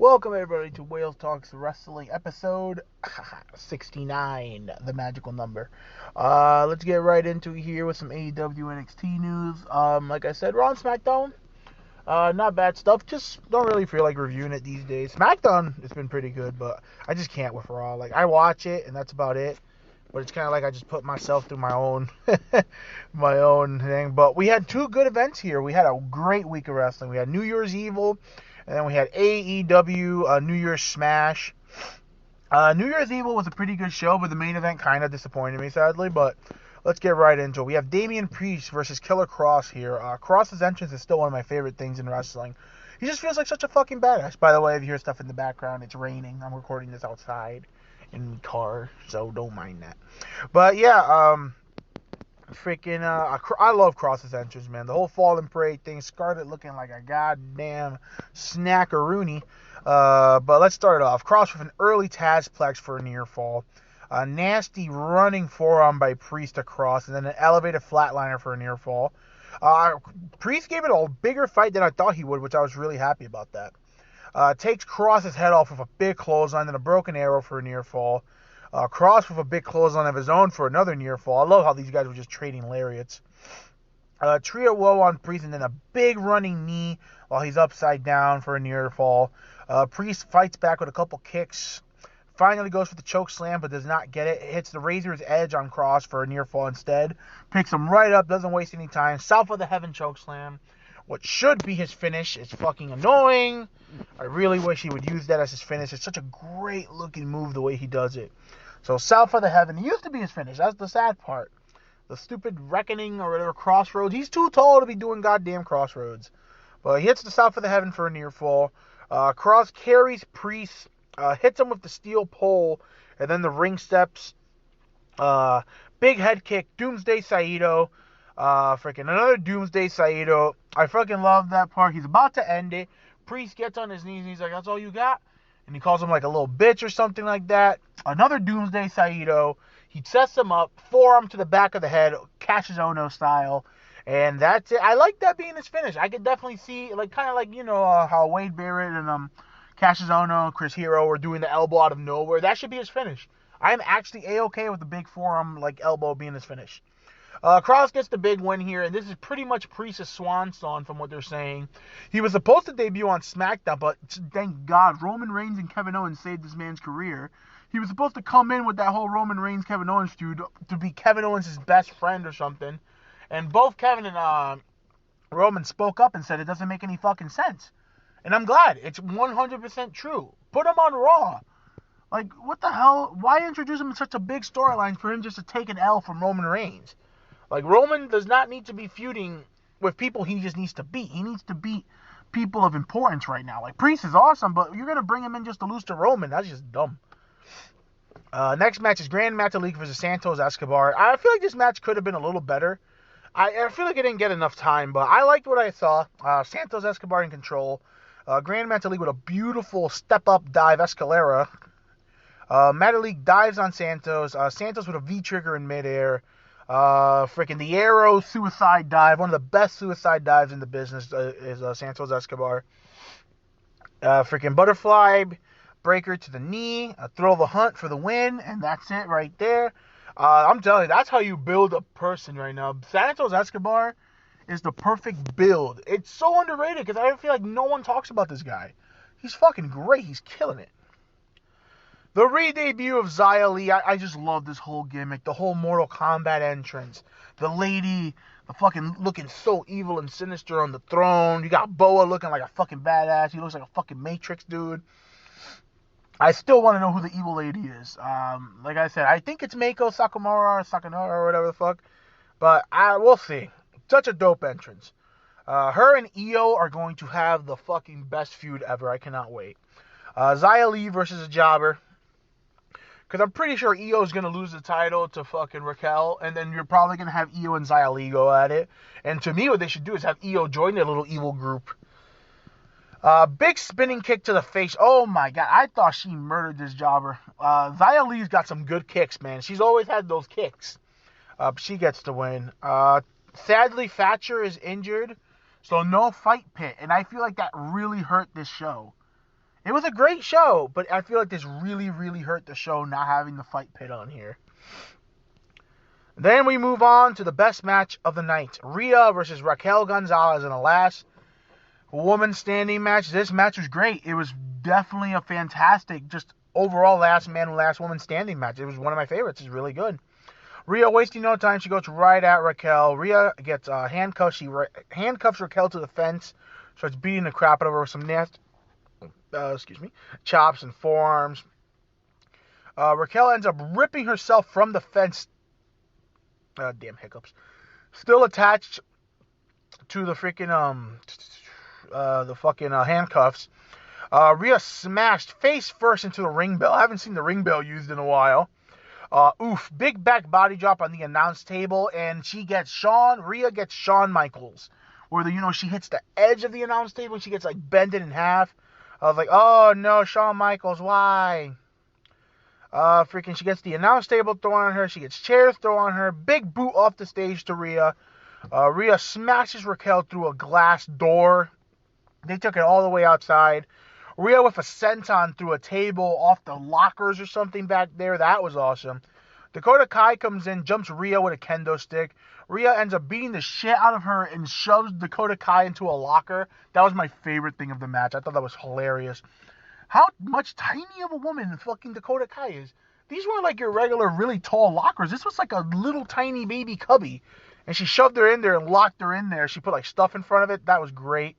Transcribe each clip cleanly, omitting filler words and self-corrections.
Welcome everybody to Whales Talks Wrestling episode 69, the magical number. Let's get right into it here with some AEW NXT news. Like I said, Raw and SmackDown, not bad stuff. Just don't really feel like reviewing it these days. SmackDown, it's been pretty good, but I just can't with Raw. Like, I watch it and that's about it. But it's kind of like I just put myself through my own my own thing. But we had two good events here. We had a great week of wrestling. We had New Year's Evil, and then we had AEW New Year's Smash. New Year's Evil was a pretty good show, but the main event kind of disappointed me, sadly. But let's get right into it. We have Damian Priest versus Killer Kross here. Kross's entrance is still one of my favorite things in wrestling. He just feels like such a fucking badass. By the way, if you hear stuff in the background, it's raining. I'm recording this outside in the car, so don't mind that. But yeah, I love Kross's entrance, man. The whole Fallen Parade thing, Scarlett looking like a goddamn snackaroony. But let's start it off. Kross with an early Tazplex for a near fall. A nasty running forearm by Priest to Kross, and then an elevated flatliner for a near fall. Priest gave it a bigger fight than I thought he would, which I was really happy about that. Takes Kross's head off with a big clothesline and a broken arrow for a near fall. Kross with a big clothesline of his own for another near fall. I love how these guys were just trading lariats. Trio woe on Priest and then a big running knee while he's upside down for a near fall. Priest fights back with a couple kicks. Finally goes for the choke slam but does not get it. Hits the razor's edge on Kross for a near fall instead. Picks him right up, doesn't waste any time. South of the Heaven choke slam. What should be his finish. It's fucking annoying. I really wish he would use that as his finish. It's such a great looking move the way he does it. So South of the Heaven, he used to be his finish. That's the sad part. The stupid Reckoning or whatever, Crossroads. He's too tall to be doing goddamn Crossroads. But he hits the South of the Heaven for a near fall. Kross carries Priest, hits him with the steel pole, and then the ring steps. Big head kick, Doomsday Saito. Another Doomsday Saito. I fucking love that part. He's about to end it. Priest gets on his knees and he's like, "That's all you got?" And he calls him like a little bitch or something like that. Another Doomsday Saito. He sets him up, forearm to the back of the head, Cassius Ono style. And that's it. I like that being his finish. I could definitely see, like, kind of like, how Wade Barrett and Cassius Ono, Chris Hero were doing the elbow out of nowhere. That should be his finish. I'm actually A-okay with the big forearm, like, elbow being his finish. Kross gets the big win here, and this is pretty much Priest's swan song from what they're saying. He was supposed to debut on SmackDown, but thank God, Roman Reigns and Kevin Owens saved this man's career. He was supposed to come in with that whole Roman Reigns-Kevin Owens feud to be Kevin Owens' best friend or something. And both Kevin and Roman spoke up and said it doesn't make any fucking sense. And I'm glad. It's 100% true. Put him on Raw. Like, what the hell? Why introduce him in such a big storyline for him just to take an L from Roman Reigns? Like, Roman does not need to be feuding with people he just needs to beat. He needs to beat people of importance right now. Like, Priest is awesome, but you're going to bring him in just to lose to Roman. That's just dumb. Next match is Grand Metalik versus Santos Escobar. I feel like this match could have been a little better. I feel like it didn't get enough time, but I liked what I saw. Santos Escobar in control. Grand Metalik with a beautiful step-up dive Escalera. Metalik dives on Santos. Santos with a V-trigger in midair. The Arrow suicide dive. One of the best suicide dives in the business is Santos Escobar. Butterfly breaker to the knee. Throw the hunt for the win. And that's it right there. I'm telling you, that's how you build a person right now. Santos Escobar is the perfect build. It's so underrated because I feel like no one talks about this guy. He's fucking great. He's killing it. The re-debut of Xia Li, I just love this whole gimmick. The whole Mortal Kombat entrance. The lady, the fucking looking so evil and sinister on the throne. You got Boa looking like a fucking badass. He looks like a fucking Matrix dude. I still want to know who the evil lady is. Like I said, I think it's Meiko Sakamura or whatever the fuck. But we'll see. Such a dope entrance. Her and Io are going to have the fucking best feud ever. I cannot wait. Xia Li versus a jobber. Because I'm pretty sure Io is going to lose the title to fucking Raquel. And then you're probably going to have Io and Xia Li go at it. And to me, what they should do is have Io join their little evil group. Big spinning kick to the face. Oh my god. I thought she murdered this jobber. Xia Li's got some good kicks, man. She's always had those kicks. She gets the win. Sadly, Thatcher is injured. So no fight pit. And I feel like that really hurt this show. It was a great show, but I feel like this really, really hurt the show not having the fight pit on here. Then we move on to the best match of the night. Rhea versus Raquel Gonzalez in the last woman standing match. This match was great. It was definitely a fantastic, just overall last man, last woman standing match. It was one of my favorites. It's really good. Rhea wasting no time. She goes right at Raquel. Rhea gets handcuffed. She handcuffs Raquel to the fence. Starts beating the crap out of her with some nasty, chops and forearms. Raquel ends up ripping herself from the fence. Damn hiccups. Still attached to the freaking handcuffs. Rhea smashed face first into the ring bell. I haven't seen the ring bell used in a while. Big back body drop on the announce table, and Rhea gets Shawn Michaels, where she hits the edge of the announce table and she gets like bended in half. I was like, oh no, Shawn Michaels, why? She gets the announce table thrown on her. She gets chairs thrown on her. Big boot off the stage to Rhea. Rhea smashes Raquel through a glass door. They took it all the way outside. Rhea with a senton through a table off the lockers or something back there. That was awesome. Dakota Kai comes in, jumps Rhea with a kendo stick. Rhea ends up beating the shit out of her and shoves Dakota Kai into a locker. That was my favorite thing of the match. I thought that was hilarious. How much tiny of a woman fucking Dakota Kai is. These weren't like your regular really tall lockers. This was like a little tiny baby cubby. And she shoved her in there and locked her in there. She put like stuff in front of it. That was great.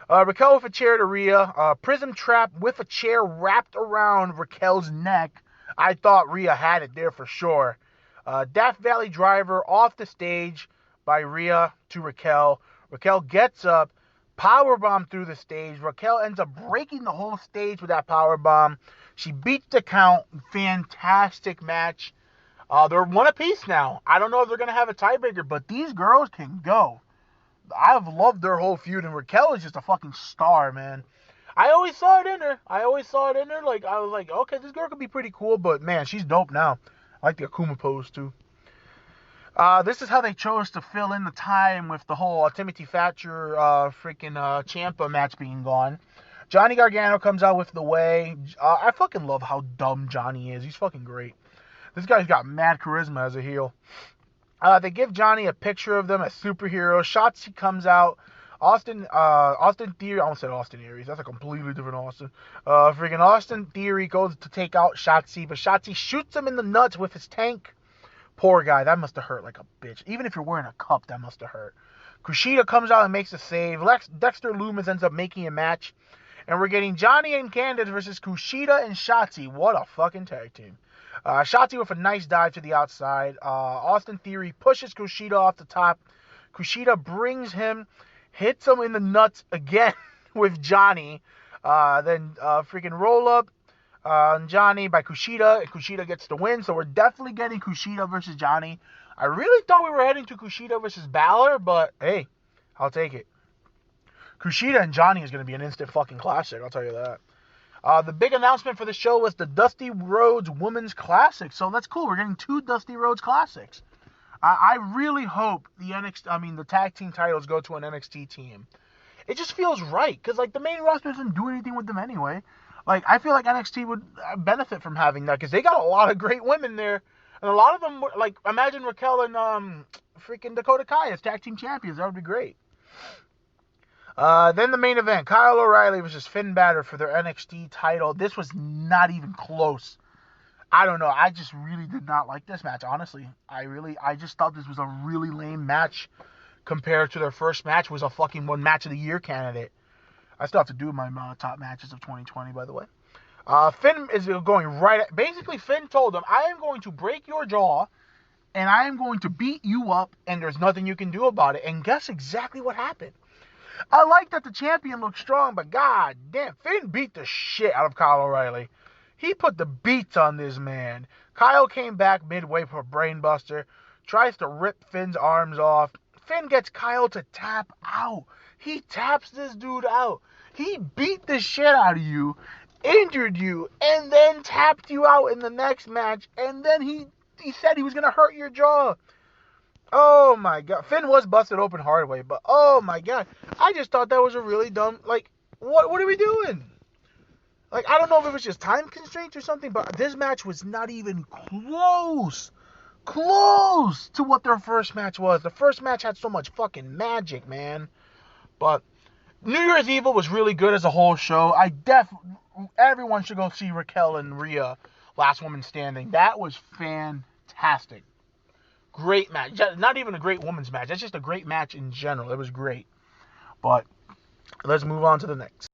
Raquel with a chair to Rhea. Prism trap with a chair wrapped around Raquel's neck. I thought Rhea had it there for sure. Death Valley driver off the stage by Rhea to Raquel. Raquel gets up. Powerbomb through the stage. Raquel ends up breaking the whole stage with that powerbomb. She beats the count. Fantastic match. They're one apiece now. I don't know if they're going to have a tiebreaker, but these girls can go. I've loved their whole feud, and Raquel is just a fucking star, man. I always saw it in her. Like, I was like, okay, this girl could be pretty cool, but man, she's dope now. I like the Akuma pose, too. This is how they chose to fill in the time with the whole Timothy Thatcher Ciampa match being gone. Johnny Gargano comes out with the way. I fucking love how dumb Johnny is. He's fucking great. This guy's got mad charisma as a heel. They give Johnny a picture of them as superheroes. Shotzi comes out. Austin Theory. I almost said Austin Aries. That's a completely different Austin. Austin Theory goes to take out Shotzi, but Shotzi shoots him in the nuts with his tank. Poor guy. That must have hurt like a bitch. Even if you're wearing a cup, that must have hurt. Kushida comes out and makes a save. Dexter Lumis ends up making a match. And we're getting Johnny and Candice versus Kushida and Shotzi. What a fucking tag team. Shotzi with a nice dive to the outside. Austin Theory pushes Kushida off the top. Kushida hits him in the nuts again with Johnny. Then roll up on Johnny by Kushida. And Kushida gets the win. So we're definitely getting Kushida versus Johnny. I really thought we were heading to Kushida versus Balor, but hey, I'll take it. Kushida and Johnny is going to be an instant fucking classic, I'll tell you that. The big announcement for the show was the Dusty Rhodes Women's Classic. So that's cool. We're getting 2 Dusty Rhodes Classics. I really hope the tag team titles go to an NXT team. It just feels right, because like the main roster doesn't do anything with them anyway. Like, I feel like NXT would benefit from having that, because they got a lot of great women there. And a lot of them, like, imagine Raquel and Dakota Kai as tag team champions. That would be great. Then the main event, Kyle O'Reilly versus Finn Balor for their NXT title. This was not even close. I don't know. I just really did not like this match, honestly. I just thought this was a really lame match compared to their first match, was a fucking one match of the year candidate. I still have to do my top matches of 2020, by the way. Finn is going basically, Finn told him, I am going to break your jaw, and I am going to beat you up, and there's nothing you can do about it. And guess exactly what happened. I like that the champion looked strong, but god damn, Finn beat the shit out of Kyle O'Reilly. He put the beats on this man. Kyle came back midway for a brainbuster, tries to rip Finn's arms off. Finn gets Kyle to tap out. He taps this dude out. He beat the shit out of you, injured you, and then tapped you out in the next match, and then he said he was going to hurt your jaw. Oh my god. Finn was busted open hard way, but oh my god. I just thought that was a really dumb, like, what are we doing? Like, I don't know if it was just time constraints or something, but this match was not even close to what their first match was. The first match had so much fucking magic, man. But New Year's Evil was really good as a whole show. Everyone should go see Raquel and Rhea, Last Woman Standing. That was fantastic. Great match. Not even a great women's match. That's just a great match in general. It was great. But let's move on to the next.